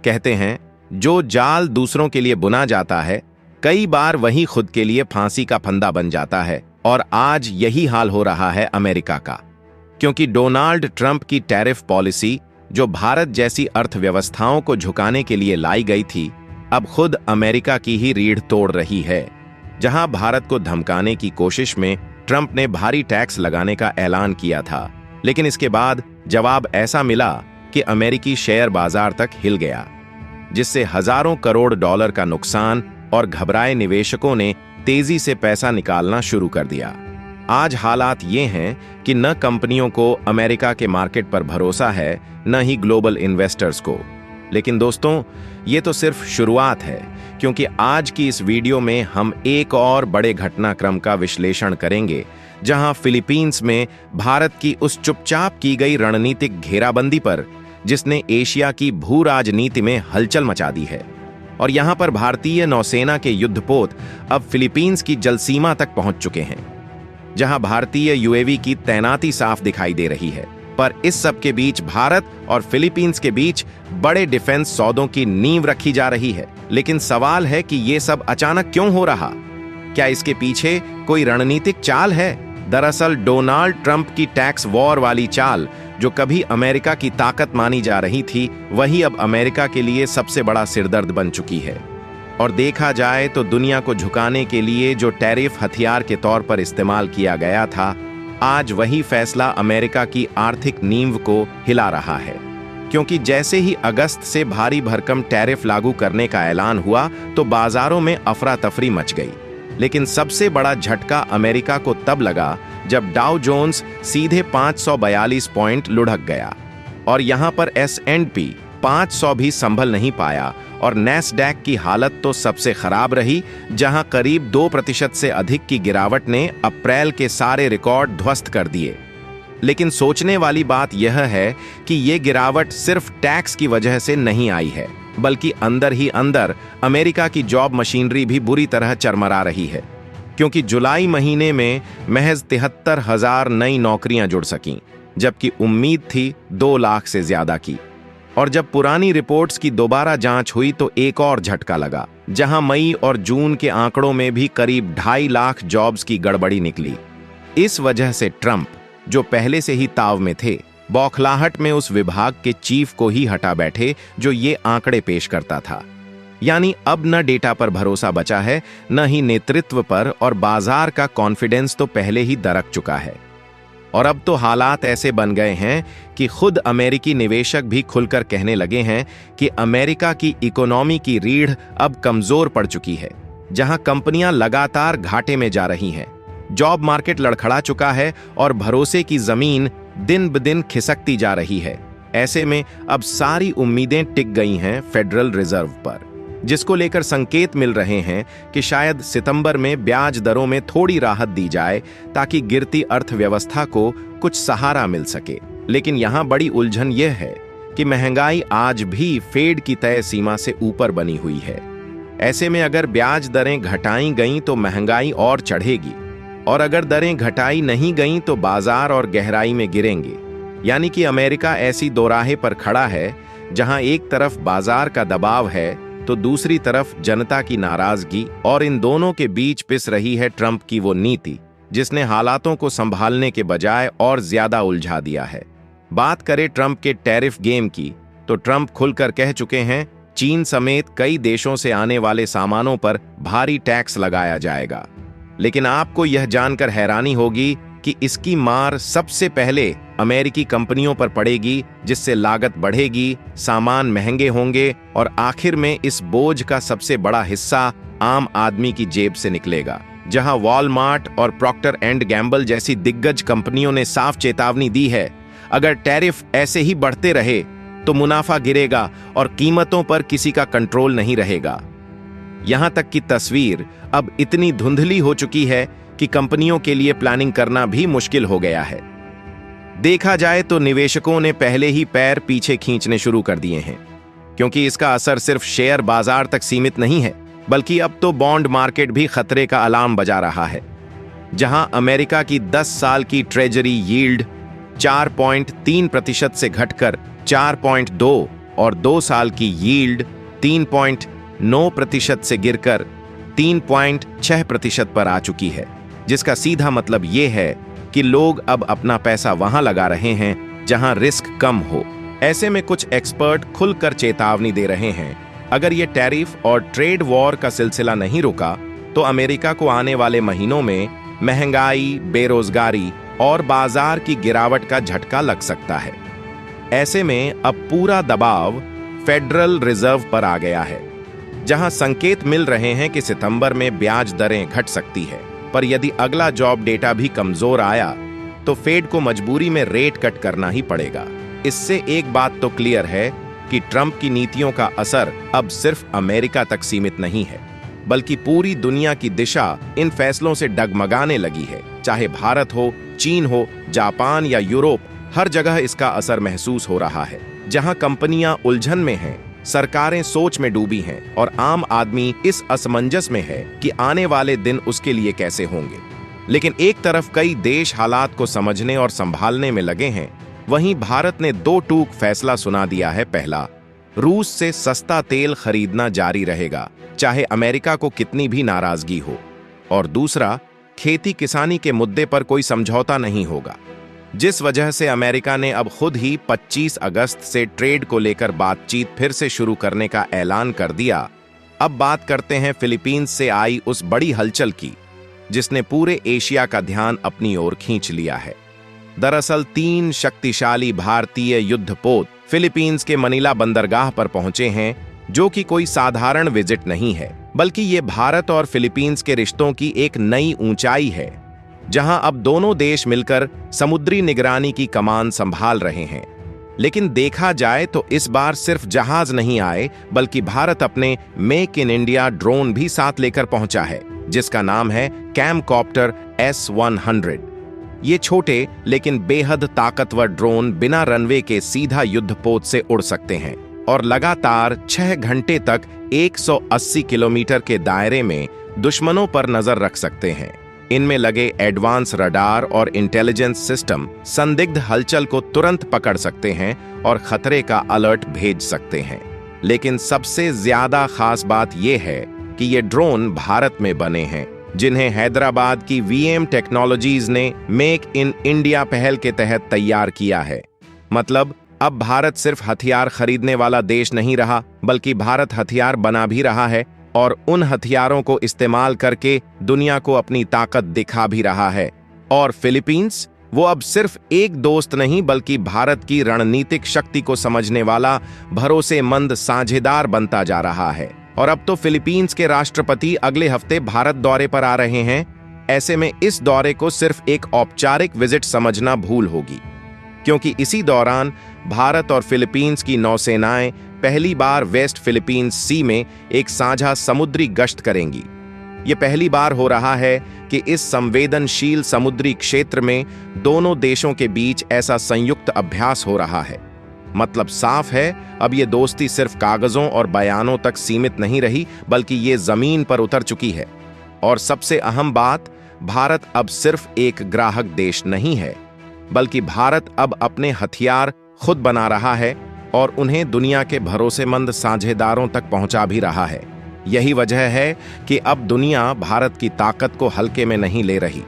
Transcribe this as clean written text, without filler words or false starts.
कहते हैं, जो जाल दूसरों के लिए बुना जाता है, कई बार वही खुद के लिए फांसी का फंदा बन जाता है। और आज यही हाल हो रहा है अमेरिका का, क्योंकि डोनाल्ड ट्रंप की टैरिफ पॉलिसी, जो भारत जैसी अर्थव्यवस्थाओं को झुकाने के लिए लाई गई थी, अब खुद अमेरिका की ही रीढ़ तोड़ रही है। जहां भारत को धमकाने की कोशिश में ट्रंप ने भारी टैक्स लगाने का ऐलान किया था, लेकिन इसके बाद जवाब ऐसा मिला कि अमेरिकी शेयर बाजार तक हिल गया, जिससे हजारों करोड़ डॉलर का नुकसान, और घबराए निवेशकों ने तेजी से पैसा निकालना शुरू कर दिया। आज हालात ये हैं कि न कंपनियों को अमेरिका के मार्केट पर भरोसा है, न ही ग्लोबल इन्वेस्टर्स को। लेकिन दोस्तों, ये तो सिर्फ शुरुआत है, क्योंकि आज की इस वीडियो में हम एक और बड़े घटनाक्रम का विश्लेषण करेंगे, जहां फिलीपींस में भारत की उस चुपचाप की गई रणनीतिक घेराबंदी पर, जिसने एशिया की भू राजनीति में हलचल मचा दी है। और यहां पर भारतीय नौसेना के युद्धपोत अब फिलीपींस की जलसीमा तक पहुंच चुके हैं, जहां भारतीय यूएवी की तैनाती साफ दिखाई दे रही है। पर इस सब के बीच भारत और फिलीपींस के बीच बड़े डिफेंस सौदों की नींव रखी जा रही है। लेकिन सवाल है कि ये सब अचानक क्यों हो रहा? क्या इसके पीछे कोई रणनीतिक चाल है? दरअसल डोनाल्ड ट्रंप की टैक्स वॉर वाली चाल, जो कभी अमेरिका की ताकत मानी जा रही थी, वही अब अमेरिका के लिए सबसे बड़ा सिरदर्द बन चुकी है। और देखा जाए तो दुनिया को झुकाने के लिए जो टैरिफ हथियार के तौर पर इस्तेमाल किया गया था, आज वही फैसला अमेरिका की आर्थिक नींव को हिला रहा है। क्योंकि जैसे ही अगस्त से भारी भरकम टैरिफ लागू करने का ऐलान हुआ, तो बाजारों में अफरा तफरी मच गई। लेकिन सबसे बड़ा झटका अमेरिका को तब लगा जब डाउ जोन्स सीधे 542 पॉइंट लुढ़क गया, और यहां पर S&P 500 भी संभल नहीं पाया, और नैस्डैक की हालत तो सबसे खराब रही, जहां करीब 2% से अधिक की गिरावट ने अप्रैल के सारे रिकॉर्ड ध्वस्त कर दिए। लेकिन सोचने वाली बात यह है कि ये गिरावट सिर्फ टैक्स की वजह से नहीं आई है, बल्कि अंदर ही अंदर अमेरिका की जॉब मशीनरी भी बुरी तरह चरमरा रही है। क्योंकि जुलाई महीने में महज 73,000 नई नौकरियां जुड़ सकीं, जबकि उम्मीद थी 2 लाख से ज्यादा की। और जब पुरानी रिपोर्ट्स की दोबारा जांच हुई तो एक और झटका लगा, जहां मई और जून के आंकड़ों में भी करीब 2.5 लाख जॉब्स की गड़बड़ी निकली। इस वजह से ट्रंप, जो पहले से ही ताव में थे, बौखलाहट में उस विभाग के चीफ को ही हटा बैठे जो ये आंकड़े पेश करता था। यानी अब न डेटा पर भरोसा बचा है, न ही नेतृत्व पर, और बाजार का कॉन्फिडेंस तो पहले ही दरक चुका है। और अब तो हालात ऐसे बन गए हैं कि खुद अमेरिकी निवेशक भी खुलकर कहने लगे हैं कि अमेरिका की इकोनॉमी की रीढ़ अब कमजोर पड़ चुकी है, जहां कंपनियां लगातार घाटे में जा रही हैं, जॉब मार्केट लड़खड़ा चुका है, और भरोसे की जमीन दिन ब दिन खिसकती जा रही है। ऐसे में अब सारी उम्मीदें टिक गई हैं फेडरल रिजर्व पर, जिसको लेकर संकेत मिल रहे हैं कि शायद सितंबर में ब्याज दरों में थोड़ी राहत दी जाए, ताकि गिरती अर्थव्यवस्था को कुछ सहारा मिल सके। लेकिन यहां बड़ी उलझन यह है कि महंगाई आज भी फेड की तय सीमा से ऊपर बनी हुई है। ऐसे में अगर ब्याज दरें घटाई गईं तो महंगाई और चढ़ेगी, और अगर दरें घटाई नहीं गईं तो बाजार और गहराई में गिरेंगे। यानी कि अमेरिका ऐसी दोराहे पर खड़ा है, जहां एक तरफ बाजार का दबाव है तो दूसरी तरफ जनता की नाराजगी, और इन दोनों के बीच पिस रही है ट्रंप की वो नीति, जिसने हालातों को संभालने के बजाय और ज्यादा उलझा दिया है। बात करें ट्रंप के टैरिफ गेम की, तो ट्रंप खुलकर कह चुके हैं, चीन समेत कई देशों से आने वाले सामानों पर भारी टैक्स लगाया जाएगा। लेकिन आपको यह जानकर हैरानी होगी कि इसकी मार सबसे पहले अमेरिकी कंपनियों पर पड़ेगी, जिससे लागत बढ़ेगी, सामान महंगे होंगे, और आखिर में इस बोझ का सबसे बड़ा हिस्सा आम आदमी की जेब से निकलेगा। जहां वॉलमार्ट और प्रॉक्टर एंड गैम्बल जैसी दिग्गज कंपनियों ने साफ चेतावनी दी है, अगर टैरिफ ऐसे ही बढ़ते रहे तो मुनाफा गिरेगा और कीमतों पर किसी का कंट्रोल नहीं रहेगा। यहां तक कि तस्वीर अब इतनी धुंधली हो चुकी है कि कंपनियों के लिए प्लानिंग करना भी मुश्किल हो गया है। देखा जाए तो निवेशकों ने पहले ही पैर पीछे खींचने शुरू कर दिए हैं, क्योंकि इसका असर सिर्फ शेयर बाजार तक सीमित नहीं है, बल्कि अब तो बॉन्ड मार्केट भी खतरे का अलार्म बजा रहा है। जहां अमेरिका की 10 साल की ट्रेजरी यील्ड 4.3% से घटकर 4.2 और 2 साल की यील्ड 3.9% से गिरकर 3.6% पर आ चुकी है, जिसका सीधा मतलब ये है कि लोग अब अपना पैसा वहां लगा रहे हैं जहां रिस्क कम हो। ऐसे में कुछ एक्सपर्ट खुलकर चेतावनी दे रहे हैं, अगर ये टैरिफ और ट्रेड वॉर का सिलसिला नहीं रुका तो अमेरिका को आने वाले महीनों में महंगाई, बेरोजगारी और बाजार की गिरावट का झटका लग सकता है। ऐसे में अब पूरा दबाव फेडरल रिजर्व पर आ गया है, जहां संकेत मिल रहे हैं कि सितंबर में ब्याज दरें घट सकती है, पर यदि अगला जॉब डेटा भी कमजोर आया तो फेड को मजबूरी में रेट कट करना ही पड़ेगा। इससे एक बात तो क्लियर है कि ट्रंप की नीतियों का असर अब सिर्फ अमेरिका तक सीमित नहीं है, बल्कि पूरी दुनिया की दिशा इन फैसलों से डगमगाने लगी है। चाहे भारत हो, चीन हो, जापान या यूरोप, हर जगह इसका असर महसूस हो रहा है। जहां कंपनियां उलझन में हैं, सरकारें सोच में डूबी हैं और आम आदमी इस असमंजस में है कि आने वाले दिन उसके लिए कैसे होंगे। लेकिन एक तरफ कई देश हालात को समझने और संभालने में लगे हैं, वहीं भारत ने 2 टूक फैसला सुना दिया है। पहला, रूस से सस्ता तेल खरीदना जारी रहेगा, चाहे अमेरिका को कितनी भी नाराजगी हो। और दूसरा, खेती किसानी के मुद्दे पर कोई समझौता नहीं होगा, जिस वजह से अमेरिका ने अब खुद ही 25 अगस्त से ट्रेड को लेकर बातचीत फिर से शुरू करने का ऐलान कर दिया। अब बात करते हैं फिलीपींस से आई उस बड़ी हलचल की, जिसने पूरे एशिया का ध्यान अपनी ओर खींच लिया है। दरअसल 3 शक्तिशाली भारतीय युद्धपोत फिलीपींस के मनीला बंदरगाह पर पहुंचे हैं, जो कि कोई साधारण विजिट नहीं है, बल्कि ये भारत और फिलीपींस के रिश्तों की एक नई ऊंचाई है, जहां अब दोनों देश मिलकर समुद्री निगरानी की कमान संभाल रहे हैं। लेकिन देखा जाए तो इस बार सिर्फ जहाज नहीं आए, बल्कि भारत अपने मेक इन इंडिया ड्रोन भी साथ लेकर पहुंचा है, जिसका नाम है कैमकॉप्टर S-100। ये छोटे लेकिन बेहद ताकतवर ड्रोन बिना रनवे के सीधा युद्धपोत से उड़ सकते हैं और लगातार 6 घंटे तक 180 किलोमीटर के दायरे में दुश्मनों पर नजर रख सकते हैं। इनमें लगे एडवांस रडार और इंटेलिजेंस सिस्टम संदिग्ध हलचल को तुरंत पकड़ सकते हैं और खतरे का अलर्ट भेज सकते हैं। लेकिन सबसे ज्यादा खास बात यह है कि ये ड्रोन भारत में बने हैं, जिन्हें हैदराबाद की VM टेक्नोलॉजीज ने मेक इन इंडिया पहल के तहत तैयार किया है। मतलब अब भारत सिर्फ हथियार खरीदने वाला देश नहीं रहा, बल्कि भारत हथियार बना भी रहा है और उन हथियारों को इस्तेमाल करके दुनिया को अपनी ताकत दिखा भी रहा है। और फिलीपींस, वो अब सिर्फ एक दोस्त नहीं, बल्कि भारत की रणनीतिक शक्ति को समझने वाला भरोसेमंद साझेदार बनता जा रहा है। और अब तो फिलीपींस के राष्ट्रपति अगले हफ्ते भारत दौरे पर आ रहे हैं। ऐसे में इस दौरे को सिर्फ एक औपचारिक विजिट समझना भूल होगी, क्योंकि इसी दौरान भारत और फिलीपींस की नौसेनाएं पहली बार वेस्ट फिलीपींस सी में एक साझा समुद्री गश्त करेंगी। ये पहली बार हो रहा है कि इस संवेदनशील समुद्री क्षेत्र में दोनों देशों के बीच ऐसा संयुक्त अभ्यास हो रहा है। मतलब साफ है, अब ये दोस्ती सिर्फ कागजों और बयानों तक सीमित नहीं रही, बल्कि ये जमीन पर उतर चुकी है। और सबसे अहम बात, भारत अब सिर्फ एक ग्राहक देश नहीं है, बल्कि भारत अब अपने हथियार खुद बना रहा है और उन्हें दुनिया के भरोसेमंद साझेदारों तक पहुंचा भी रहा है। यही वजह है कि अब दुनिया भारत की ताकत को हल्के में नहीं ले रही।